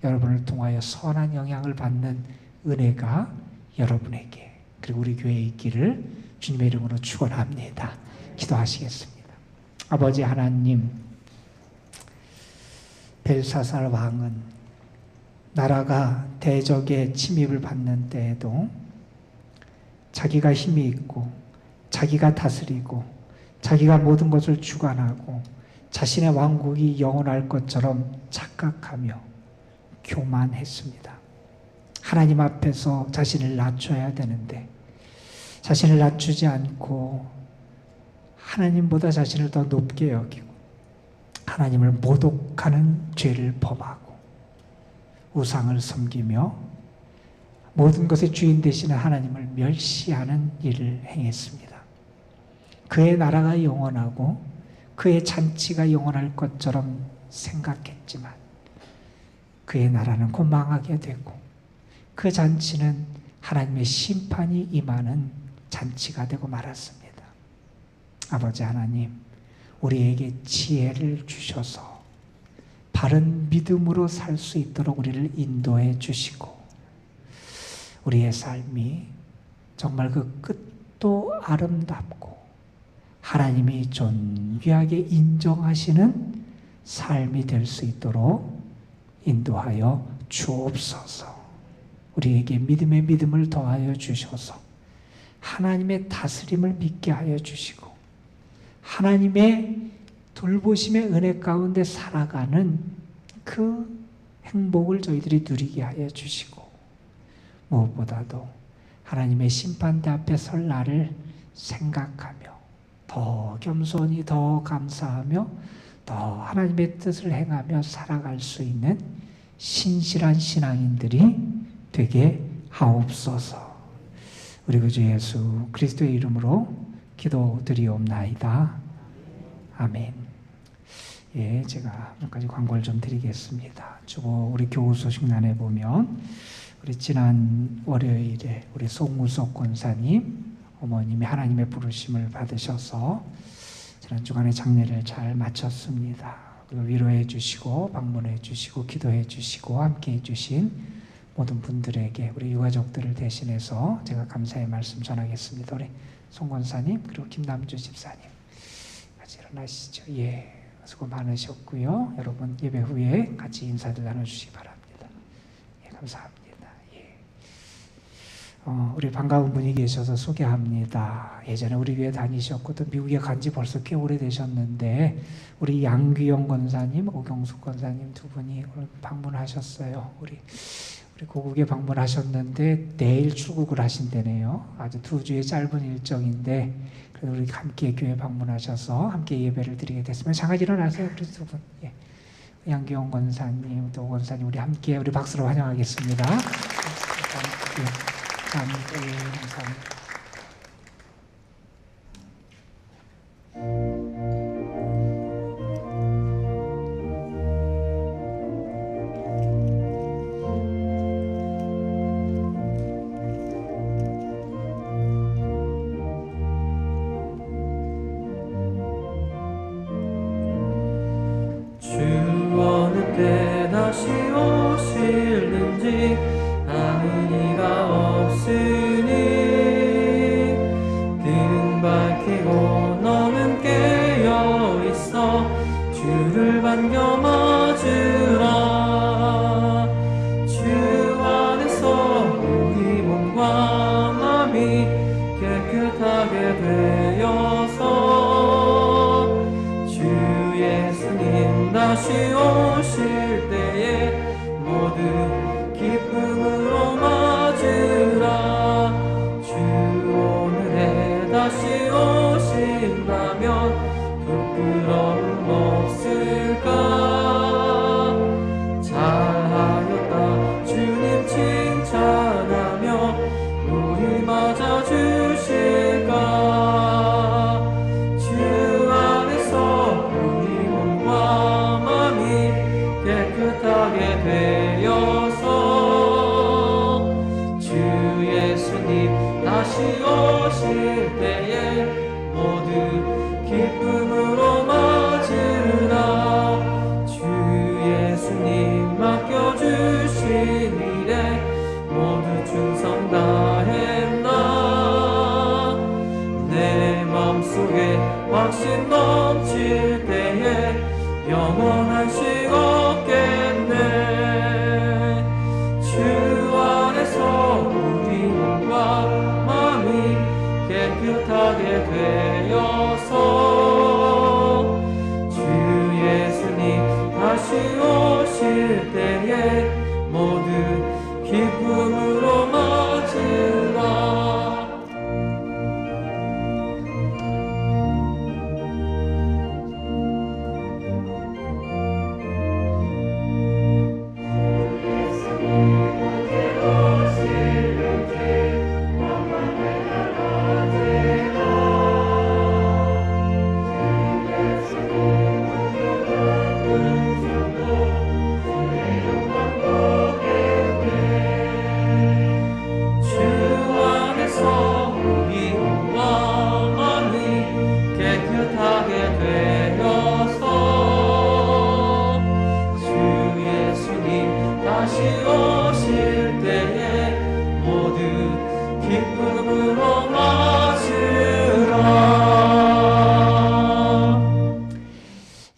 여러분을 통하여 선한 영향을 받는 은혜가 여러분에게 그리고 우리 교회에 있기를 주님의 이름으로 축원합니다. 기도하시겠습니다. 아버지 하나님, 벨사살 왕은 나라가 대적의 침입을 받는 때에도 자기가 힘이 있고 자기가 다스리고 자기가 모든 것을 주관하고 자신의 왕국이 영원할 것처럼 착각하며 교만했습니다. 하나님 앞에서 자신을 낮춰야 되는데 자신을 낮추지 않고 하나님보다 자신을 더 높게 여기고 하나님을 모독하는 죄를 범하고 우상을 섬기며 모든 것의 주인 되시는 하나님을 멸시하는 일을 행했습니다. 그의 나라가 영원하고 그의 잔치가 영원할 것처럼 생각했지만 그의 나라는 곧 망하게 되고 그 잔치는 하나님의 심판이 임하는 잔치가 되고 말았습니다. 아버지 하나님, 우리에게 지혜를 주셔서 바른 믿음으로 살 수 있도록 우리를 인도해 주시고 우리의 삶이 정말 그 끝도 아름답고 하나님이 존귀하게 인정하시는 삶이 될 수 있도록 인도하여 주옵소서. 우리에게 믿음의 믿음을 더하여 주셔서 하나님의 다스림을 믿게 하여 주시고 하나님의 돌보심의 은혜 가운데 살아가는 그 행복을 저희들이 누리게 하여 주시고 무엇보다도 하나님의 심판대 앞에 설 날을 생각하며 더 겸손히 더 감사하며 더 하나님의 뜻을 행하며 살아갈 수 있는 신실한 신앙인들이 되게 하옵소서. 우리 구주 예수 그리스도의 이름으로 기도드리옵나이다. 아멘. 예, 제가 몇 가지 광고를 좀 드리겠습니다. 주보 우리 교우 소식란에 보면 우리 지난 월요일에 우리 송우석 권사님 어머님이 하나님의 부르심을 받으셔서 지난 주간에 장례를 잘 마쳤습니다. 그리고 위로해 주시고 방문해 주시고 기도해 주시고 함께해 주신 모든 분들에게 우리 유가족들을 대신해서 제가 감사의 말씀 전하겠습니다. 우리 송 권사님 그리고 김남주 집사님 같이 일어나시죠. 예, 수고 많으셨고요. 여러분 예배 후에 같이 인사들 나눠주시기 바랍니다. 예, 감사합니다. 우리 반가운 분이 계셔서 소개합니다. 예전에 우리 교회 다니셨고 또 미국에 간지 벌써 꽤 오래되셨는데 우리 양규영 권사님, 오경숙 권사님 두 분이 오늘 방문하셨어요. 우리 고국에 방문하셨는데 내일 출국을 하신다네요. 아주 2주의 짧은 일정인데 그래도 우리 함께 교회 방문하셔서 함께 예배를 드리게 됐습니다. 잠깐 일어나세요. 우리 두 분. 예. 양규영 권사님, 또 권사님 우리 함께 우리 박수로 환영하겠습니다. 감사합니다. 주 어느 때 다시 오실는지 아는 이가 없으니 등 밝히고 너는 깨어있어 주를 안겨 맞으라. 주 안에서 우리 몸과 마음이 깨끗하게 되어서 주 예수님 다시 오실 때에 모두 기쁨으로 맞으라. 주 오늘에 다시 오신다면 부끄러움 없을까. 잘하였다 주님 칭찬하며 우리 맞아주실까. 주 안에서 우리 몸과 마음이 깨끗하게 되어서 주 예수님 다시 오실 때에 모두 기쁨으로 맞으라. 주 예수님 맡겨주신 일에 모두 충성 다했나. 내 마음속에 확신 넘칠 때에 영원한 식 없겠네. 주 안에서 우리 몸과 마음이 깨끗하게 되어서 주 예수님 다시 오실 때에 모두 기쁨으로 맞으라.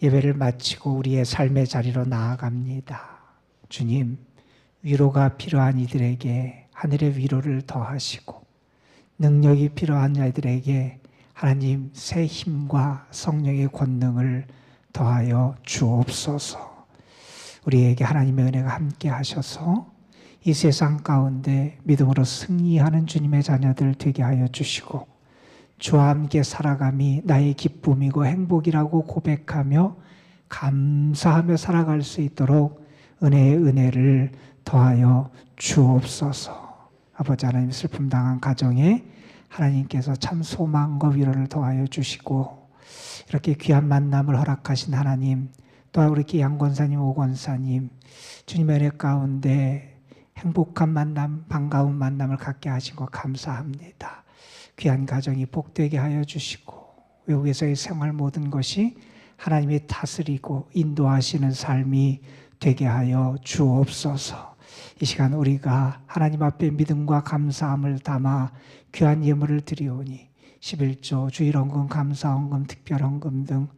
예배를 마치고 우리의 삶의 자리로 나아갑니다. 주님, 위로가 필요한 이들에게 하늘의 위로를 더하시고 능력이 필요한 자들에게 하나님 새 힘과 성령의 권능을 더하여 주옵소서. 우리에게 하나님의 은혜가 함께 하셔서 이 세상 가운데 믿음으로 승리하는 주님의 자녀들 되게 하여 주시고 주와 함께 살아감이 나의 기쁨이고 행복이라고 고백하며 감사하며 살아갈 수 있도록 은혜의 은혜를 더하여 주옵소서. 아버지 하나님, 슬픔 당한 가정에 하나님께서 참 소망과 위로를 더하여 주시고 이렇게 귀한 만남을 허락하신 하나님, 또한 우리 양 권사님, 오 권사님, 주님의 은혜 가운데 행복한 만남, 반가운 만남을 갖게 하신 것 감사합니다. 귀한 가정이 복되게 하여 주시고 외국에서의 생활 모든 것이 하나님이 다스리고 인도하시는 삶이 되게 하여 주옵소서. 이 시간 우리가 하나님 앞에 믿음과 감사함을 담아 귀한 예물을 드리오니 11조, 주일헌금, 감사헌금, 특별헌금 등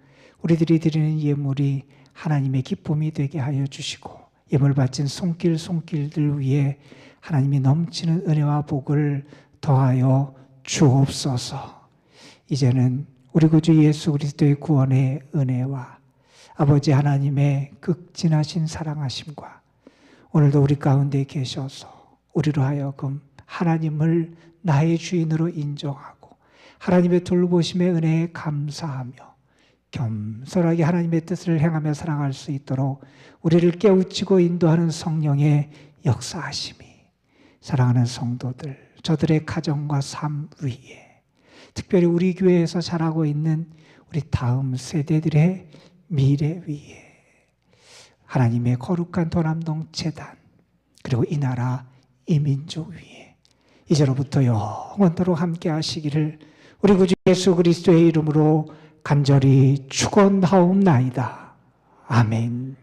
우리들이 드리는 예물이 하나님의 기쁨이 되게 하여 주시고 예물 바친 손길들 위에 하나님이 넘치는 은혜와 복을 더하여 주옵소서. 이제는 우리 구주 예수 그리스도의 구원의 은혜와 아버지 하나님의 극진하신 사랑하심과 오늘도 우리 가운데 계셔서 우리로 하여금 하나님을 나의 주인으로 인정하고 하나님의 돌보심의 은혜에 감사하며 겸손하게 하나님의 뜻을 행하며 살아갈 수 있도록 우리를 깨우치고 인도하는 성령의 역사하심이 사랑하는 성도들, 저들의 가정과 삶 위에 특별히 우리 교회에서 자라고 있는 우리 다음 세대들의 미래 위에 하나님의 거룩한 도남동 재단 그리고 이 나라 이 민족 위에 이제로부터 영원토록 함께 하시기를 우리 구주 예수 그리스도의 이름으로 간절히 축원하옵나이다. 아멘.